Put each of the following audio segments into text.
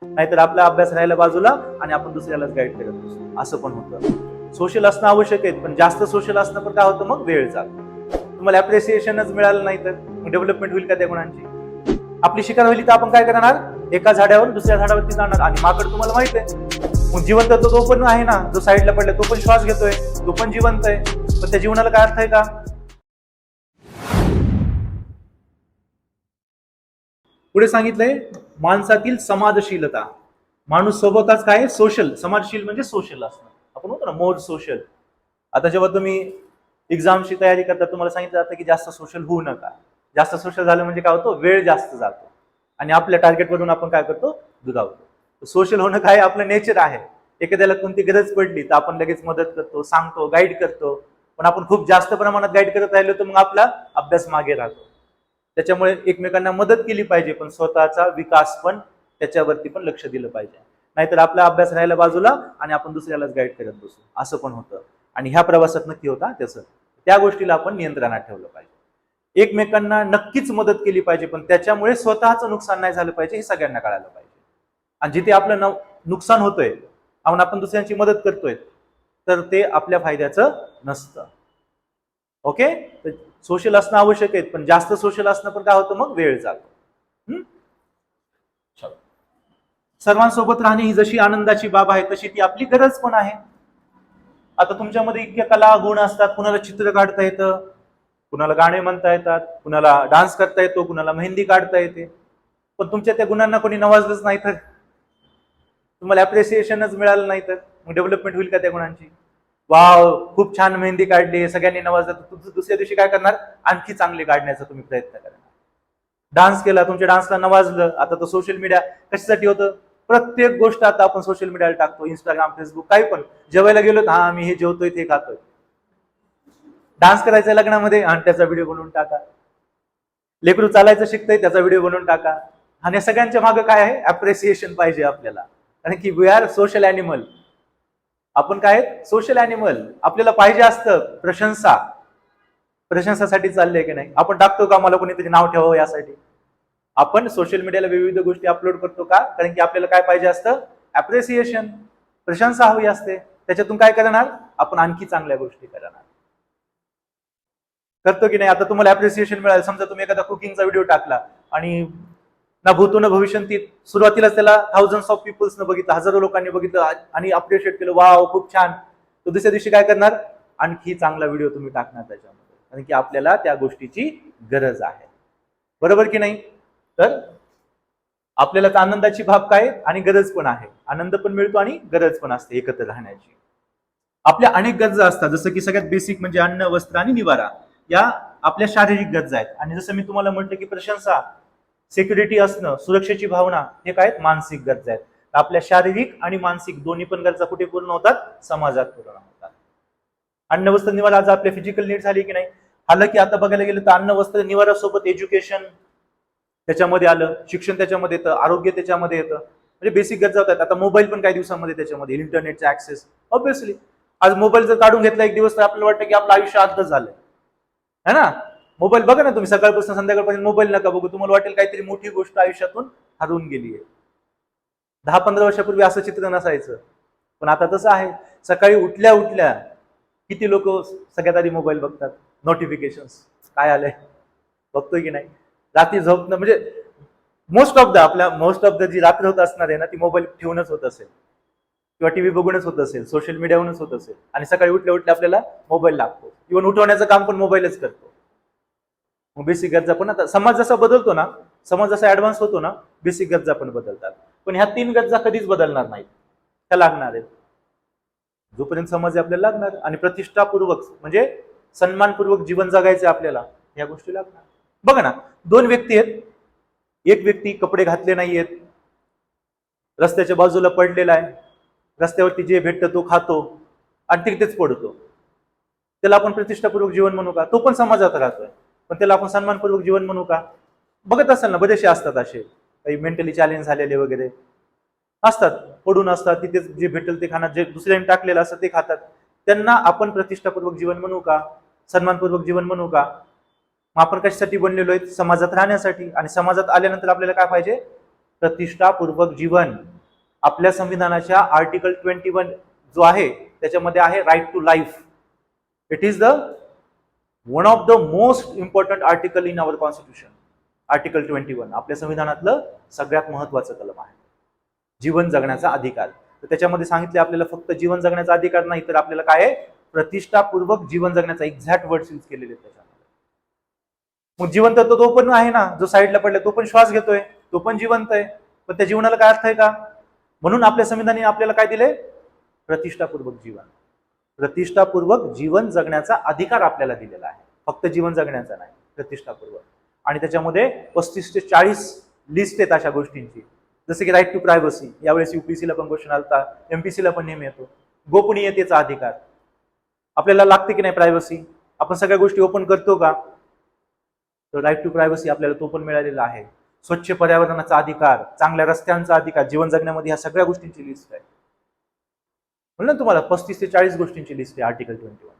नाहीतर आपला अभ्यास राहायला बाजूला आणि आपण दुसऱ्यालाच गाईड करत बसतो. असं पण होतं. सोशल असणं आवश्यक आहे, पण जास्त सोशल असणं पण काय होतं, मग वेळ जातो. तुम्हाला अप्रिसिएशनच मिळालं नाही तर डेव्हलपमेंट होईल का त्या गुणांची? आपली शिकार होईल तर आपण काय करणार, एका झाडावर दुसऱ्या झाडावरती जाणार. आणि माकड तुम्हाला माहित आहे, मग जिवंत तो पण आहे ना, जो साईडला पडला तो पण श्वास घेतोय, तो पण जिवंत आहे, पण त्या जीवनाला काय अर्थ आहे का? पुढे सांगितलंय माणसातील समाजशीलता. माणूस सोबतच काय सोशल, समाजशील म्हणजे सोशल असणं. आपण म्हणतो ना मोर सोशल. आता जेव्हा तुम्ही एक्झामची तयारी करता, तुम्हाला सांगितलं जातं की जास्त सोशल होऊ नका. जास्त सोशल झालं म्हणजे काय होतं, वेळ जास्त जातो आणि आपल्या टार्गेटवरून आपण काय करतो, दुरावतो. सोशल होणं काय आपलं नेचर आहे. एखाद्याला कोणती गरज पडली तर आपण लगेच मदत करतो, सांगतो, गाईड करतो. पण आपण खूप जास्त प्रमाणात गाईड करत राहिलो तर मग आपला अभ्यास मागे राहतो. त्याच्यामुळे एकमेकांना मदत केली पाहिजे, पण स्वतःचा विकास पण त्याच्यावरती पण लक्ष दिलं पाहिजे. नाहीतर आपला अभ्यास राहायला बाजूला आणि आपण दुसऱ्यालाच गाईड करत बसू. असं पण होतं. आणि ह्या प्रवासात नक्की होता त्याचं, त्या गोष्टीला आपण नियंत्रणात ठेवलं पाहिजे. एकमेकांना नक्कीच मदत केली पाहिजे, पण त्याच्यामुळे स्वतःचं नुकसान नाही झालं पाहिजे, हे सगळ्यांना कळायला पाहिजे. आणि जिथे आपलं नुकसान होतंय, आपण दुसऱ्यांची मदत करतोय, तर ते आपल्या फायद्याचं नसतं. ओके. सोशल असणं आवश्यक आहे, पण जास्त सोशल असणं पण काय होतं, मग वेळ जातो. सर्वांसोबत राहणे ही जशी आनंदाची बाब आहे, तशी ती आपली गरज पण आहे. आता तुमच्यामध्ये इतक्या कला गुण असतात, कुणाला चित्र काढता येतं, कुणाला गाणे म्हणता येतात, कुणाला डान्स करता येतो, कुणाला मेहंदी काढता येते. पण तुमच्या त्या गुणांना कोणी नवाजलंच नाही तर, तुम्हाला अप्रिसिएशनच मिळालं नाही तर मग डेव्हलपमेंट होईल का त्या गुणांची? वाव, खूप छान मेहंदी काढली, सगळ्यांनी नवाजलं, तर दुसऱ्या दिवशी काय करणार, आणखी चांगली काढण्याचा तुम्ही प्रयत्न करणार. डान्स केला, तुमच्या डान्सला नवाजलं, आता तो सोशल मीडिया कशासाठी होतं, प्रत्येक गोष्ट आता आपण सोशल मीडियाला टाकतो, इंस्टाग्राम, फेसबुक, काही पण. जेवायला गेलो, हा मी हे जेवतोय ते खातोय. डान्स करायचा लग्नामध्ये, आणि त्याचा व्हिडिओ बनवून टाका. लेकरू चालायचं शिकतंय, त्याचा व्हिडिओ बनवून टाका. आणि सगळ्यांच्या मागे काय आहे, अप्रिसिएशन पाहिजे आपल्याला. कारण की वी आर सोशल अॅनिमल. आपण काय सोशल अॅनिमल. आपल्याला पाहिजे असतं प्रशंसा. प्रशंसासाठी चाललंय की नाही, आपण टाकतो का मला कोणीतरी नाव ठेवावं यासाठी? आपण सोशल मीडियाला विविध गोष्टी अपलोड करतो का, कारण की आपल्याला काय पाहिजे असतं, अप्रिसिएशन, प्रशंसा हवी असते. त्याच्यातून काय करणार, आपण आणखी चांगल्या गोष्टी करणार. करतो की नाही? आता तुम्हाला अप्रिसिएशन मिळालं, समजा तुम्ही एखादा कुकिंगचा व्हिडिओ टाकला आणि ना भूतो ना भविष्यंती, सुरुवातीलाच त्याला थाउजंड्स ऑफ पीपल्सनं बघितलं, हजारो लोकांनी बघितलं आणि अप्रिशिएट केलं, वाव खूप छान. तर दुसऱ्या दिवशी काय करणार, आणखी चांगला व्हिडिओ तुम्ही टाकणार त्याच्यामध्ये, कारण की आपल्याला त्या गोष्टीची गरज आहे. बरोबर की नाही? तर आपल्याला आनंदाची भाग काय आणि गरज पण आहे. आनंद पण मिळतो आणि गरज पण असते एकत्र राहण्याची. आपल्या अनेक गरजा असतात, जसं की सगळ्यात बेसिक म्हणजे अन्न, वस्त्र आणि निवारा. या आपल्या शारीरिक गरजा आहेत. आणि जसं मी तुम्हाला म्हटलं की प्रशंसा, सिक्युरिटी असणं, सुरक्षेची भावना, हे काय मानसिक गरजा आहेत. आपल्या शारीरिक आणि मानसिक दोन्ही पण गरजा कुठे पूर्ण होतात, समाजात पूर्ण होतात. अन्न, वस्त्र, निवारा आज आपले फिजिकल नीड झाली की नाही. आलं की आता बघायला गेलं तर अन्न, वस्त्र, निवारा सोबत एज्युकेशन त्याच्यामध्ये आलं, शिक्षण त्याच्यामध्ये येतं, आरोग्य त्याच्यामध्ये येतं. म्हणजे बेसिक गरजा होतात. आता मोबाईल पण काही दिवसांमध्ये त्याच्यामध्ये, इंटरनेटचा ऍक्सेस. ऑब्व्हियसली आज मोबाईल जर काढून घेतला एक दिवस तर आपल्याला वाटतं की आपलं आयुष्य अर्ध झालंय, है ना? मोबाईल बघा ना तुम्ही, सकाळपासून संध्याकाळपर्यंत मोबाईल नका बघू, तुम्हाला वाटेल काहीतरी मोठी गोष्ट आयुष्यातून हरवून गेली आहे. 10-15 वर्षापूर्वी असं चित्र नसायचं, पण आता तसं आहे. सकाळी उठल्या उठल्या किती लोक सगळ्यात आधी मोबाईल बघतात, नोटिफिकेशन्स काय आलंय बघतोय की नाही. रात्री झोपणं म्हणजे मोस्ट ऑफ द जी रात्र होत असणार आहे ना, ती मोबाईल ठेवूनच होत असेल, किंवा टीव्ही बघूनच होत असेल, सोशल मीडियावरूनच होत असेल. आणि सकाळी उठल्या उठल्या आपल्याला मोबाईल लागतो, इव्हन उठवण्याचं काम पण मोबाईलच करतो. मग बेसिक गरजा पण आता समाज जसा बदलतो ना, समाज जसा ऍडव्हान्स होतो ना, बेसिक गरजा पण बदलतात. पण ह्या 3 गरजा कधीच बदलणार नाहीत, त्या लागणार आहेत. जोपर्यंत समाज आपल्याला लागणार, आणि प्रतिष्ठापूर्वक म्हणजे सन्मानपूर्वक जीवन जगायचं आपल्याला, या गोष्टी लागणार. बघा ना, 2 व्यक्ती आहेत, एक व्यक्ती कपडे घातले नाहीयेत, रस्त्याच्या बाजूला पडलेला आहे, रस्त्यावरती जे भेटतं तो खातो आणि तिथेच पडतो. त्याला आपण प्रतिष्ठापूर्वक जीवन म्हणू का? तो पण समाजात राहतोय, पण त्याला आपण सन्मानपूर्वक जीवन म्हणू का? बघत असाल ना, बरेचसे असतात असे, काही मेंटली चॅलेंज झालेले वगैरे असतात, पडून असतात, तिथेच जे भेटेल ते खाणार, जे दुसऱ्यांनी टाकलेलं असतं ते खातात. त्यांना आपण प्रतिष्ठापूर्वक जीवन म्हणू का, सन्मानपूर्वक जीवन म्हणू का? मग आपण कशासाठी बनलेलो आहे, समाजात राहण्यासाठी. आणि समाजात आल्यानंतर आपल्याला काय पाहिजे, प्रतिष्ठापूर्वक जीवन. आपल्या संविधानाच्या आर्टिकल 21 जो आहे त्याच्यामध्ये आहे right to life. It is the one of the most important article in our constitution. Article 21 आपल्या संविधानातलं सगळ्यात महत्वाचं कलम आहे, जीवन जगण्याचा अधिकार. तर त्याच्यामध्ये सांगितले आपल्याला फक्त जीवन जगण्याचा अधिकार नाही, तर आपल्याला काय आहे, प्रतिष्ठापूर्वक जीवन जगण्याचा एक्झॅक्ट वर्ड्स यूज केलेले आहेत त्याच्यामध्ये. मग जिवंत तो पण आहे ना, जो साईडला पडला तो पण श्वास घेतोय, तो पण जिवंत आहे, पण त्या जीवनाला काय अर्थ आहे का? म्हणून आपल्या संविधानाने आपल्याला काय दिले, प्रतिष्ठापूर्वक जीवन. प्रतिष्ठापूर्वक जीवन जगण्याचा अधिकार आपल्याला दिलेला आहे, फक्त जीवन जगण्याचा नाही, प्रतिष्ठापूर्वक. आणि त्याच्यामध्ये 35 ते 40 लिस्ट आहेत अशा गोष्टींची, जसे की राईट टू प्रायव्हसी. यावेळेस युपीएससीला पण क्वेश्चन आलता, एमपीसीला पण नेहमी येतो. गोपनीयतेचा अधिकार आपल्याला लागते की नाही प्रायव्हसी, आपण सगळ्या गोष्टी ओपन करतो का? तर राईट टू प्रायव्हसी आपल्याला तो पण मिळालेला आहे. स्वच्छ पर्यावरणाचा अधिकार, चांगल्या रस्त्यांचा अधिकार, जीवन जगण्यामध्ये ह्या सगळ्या गोष्टींची लिस्ट आहे. म्हणलं ना तुम्हाला 35 ते 40 गोष्टींची लिस्ट आहे आर्टिकल 21.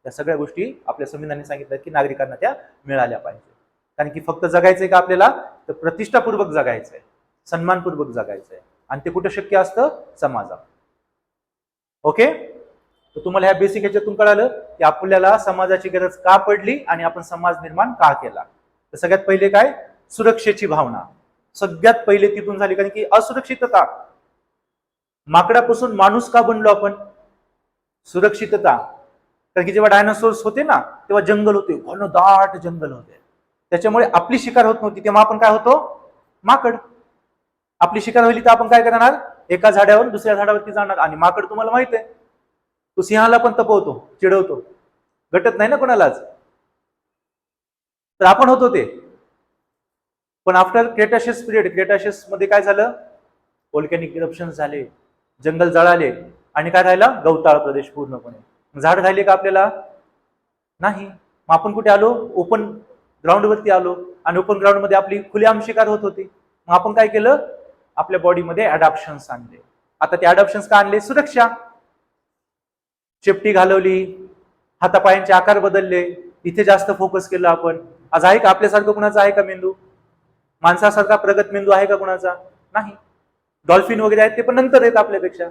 त्या सगळ्या गोष्टी आपल्या संविधानाने सांगितलं की नागरिकांना त्या मिळाल्या पाहिजे. कारण की फक्त जगायचंय का आपल्याला, तर प्रतिष्ठापूर्वक जगायचंय, सन्मानपूर्वक जगायचंय. आणि ते कुठं शक्य असतं, समाजात. ओके, तर तुम्हाला ह्या बेसिक ह्याच्यातून कळालं की आपल्याला समाजाची गरज का पडली आणि आपण समाज निर्माण का केला. तर सगळ्यात पहिले काय, सुरक्षेची भावना सगळ्यात पहिले तिथून झाली. कारण की असुरक्षितता, माकडापासून माणूस का बनलो आपण, सुरक्षितता. कारण की जेव्हा डायनासोर्स होते ना, तेव्हा जंगल होते, घनदाट जंगल होते, त्याच्यामुळे आपली शिकार होत नव्हती. तेव्हा आपण काय होतो, माकड. आपली शिकार होईल तर आपण काय करणार, एका झाडावर दुसऱ्या झाडावरती जाणार. आणि माकड तुम्हाला माहित आहे, तो सिंहाला पण तपवतो, चिडवतो, गटत नाही ना कोणालाच. तर आपण होतो ते. पण आफ्टर क्रेटाशियस पिरियड, क्रेटाशियस मध्ये काय झालं, व्होल्कॅनिक इरप्शन झाले, जंगल जळाले, आणि काय राहिला, गवताळ प्रदेश पूर्णपणे. झाड राहिले का आपल्याला, नाही. मग आपण कुठे आलो, ओपन ग्राउंड वरती आलो. आणि ओपन ग्राउंड मध्ये आपली खुलेआम शिकार होत होती. मग आपण काय केलं, आपल्या बॉडीमध्ये अडॅप्शन्स आणले. आता ते अडॅप्शन्स का आणले, सुरक्षा. शेपटी घालवली, हातापायांचे आकार बदलले, इथे जास्त फोकस केलं आपण. आज आहे का आपल्यासारखं कुणाचा आहे का मेंदू, माणसासारखा प्रगत मेंदू आहे का कुणाचा, नाही. डॉल्फिन वगैरे आहेत ते पण नंतर आहेत आपल्यापेक्षा.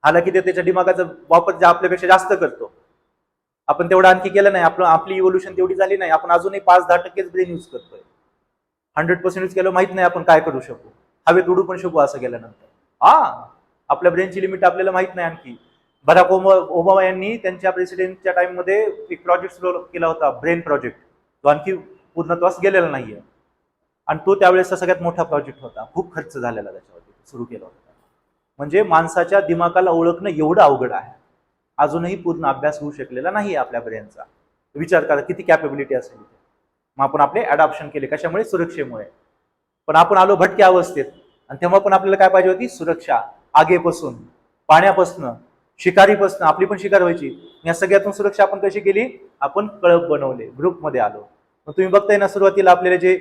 हालाकी ते त्याच्या दिमागाचा वापर आपल्यापेक्षा जास्त करतो, आपण तेवढा आणखी केलं नाही. आपली इव्होल्युशन तेवढी झाली नाही. आपण अजूनही 5-10% ब्रेन यूज करतोय. 100% यूज केलं माहित नाही आपण काय करू शकू, हवेत उडू पण शकू असं गेल्यानंतर. आपल्या ब्रेनची लिमिट आपल्याला माहित नाही आणखी. बराक ओबामा यांनी त्यांच्या प्रेसिडेंटच्या टाइम मध्ये एक प्रोजेक्ट सुरू केला होता, ब्रेन प्रोजेक्ट, जो आणखी पूर्णत्वास गेलेला नाहीये. आणि तो त्यावेळेसचा सगळ्यात मोठा प्रोजेक्ट होता, खूप खर्च झालेला त्याच्यावरती, सुरू केला होता. म्हणजे माणसाच्या दिमागाला ओळखणं एवढं अवघड आहे, अजूनही पूर्ण अभ्यास होऊ शकलेला नाही आपल्या ब्रेनचा. विचार करा किती कॅपेबिलिटी असेल. मग आपण आपले अडॉप्शन केले, कशामुळे, सुरक्षेमुळे. पण आपण आलो भटक्या अवस्थेत, आणि तेव्हा पण आपल्याला काय पाहिजे होती, सुरक्षा. आगेपासून, पाण्यापासून, शिकारीपासून, आपली पण शिकार व्हायची. या सगळ्यातून सुरक्षा आपण कशी केली, आपण कळप बनवले, ग्रुपमध्ये आलो. मग तुम्ही बघताय ना, सुरुवातीला आपल्याला जे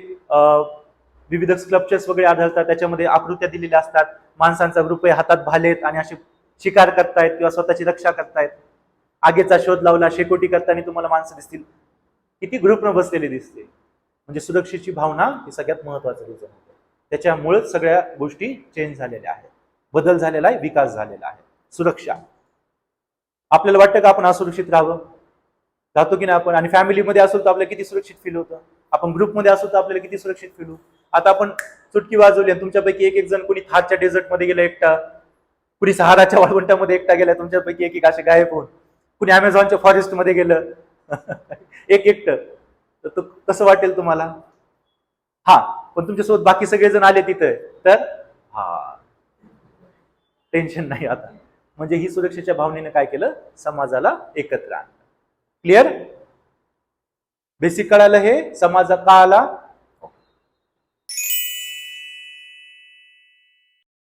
विविध स्कल्पचर्स वगैरे आढळतात, त्याच्यामध्ये आकृत्या दिलेल्या असतात. माणसांचा ग्रुप आहे, हातात भालेत आणि असे शिकार करतायत किंवा स्वतःची रक्षा करतायत. आगेचा शोध लावला, शेकोटी करताना तुम्हाला माणसं दिसतील, किती ग्रुपनं बसलेली दिसते. म्हणजे सुरक्षेची भावना ही सगळ्यात महत्वाचं रिझन होतं. त्याच्यामुळेच सगळ्या गोष्टी चेंज झालेल्या आहेत, बदल झालेला आहे, विकास झालेला आहे. सुरक्षा. आपल्याला वाटतं का आपण असुरक्षित राहतो की नाही आपण? आणि फॅमिलीमध्ये असू तर आपल्याला किती सुरक्षित फील होतं, आपण ग्रुपमध्ये असू तर आपल्याला किती सुरक्षित फील होऊ. आता आपण चुटकी वाजवली आणि तुमच्यापैकी एक जण कोणी थारच्या डेझर्टमध्ये गेला एकटा, कुणी सहाराच्या वाळवंटामध्ये एकटा गेला, तुमच्यापैकी एक असे गायब होऊन, कुणी अमेझॉनच्या फॉरेस्टमध्ये गेलं एकटं, तर कसं वाटेल तुम्हाला? पण तुमच्यासोबत बाकी सगळेजण आले तिथं, तर टेन्शन नाही आता. म्हणजे ही सुरक्षेच्या भावनेने काय केलं, समाजाला एकत्र आणलं. क्लिअर? बेसिक कळालं हे, समाज का आला,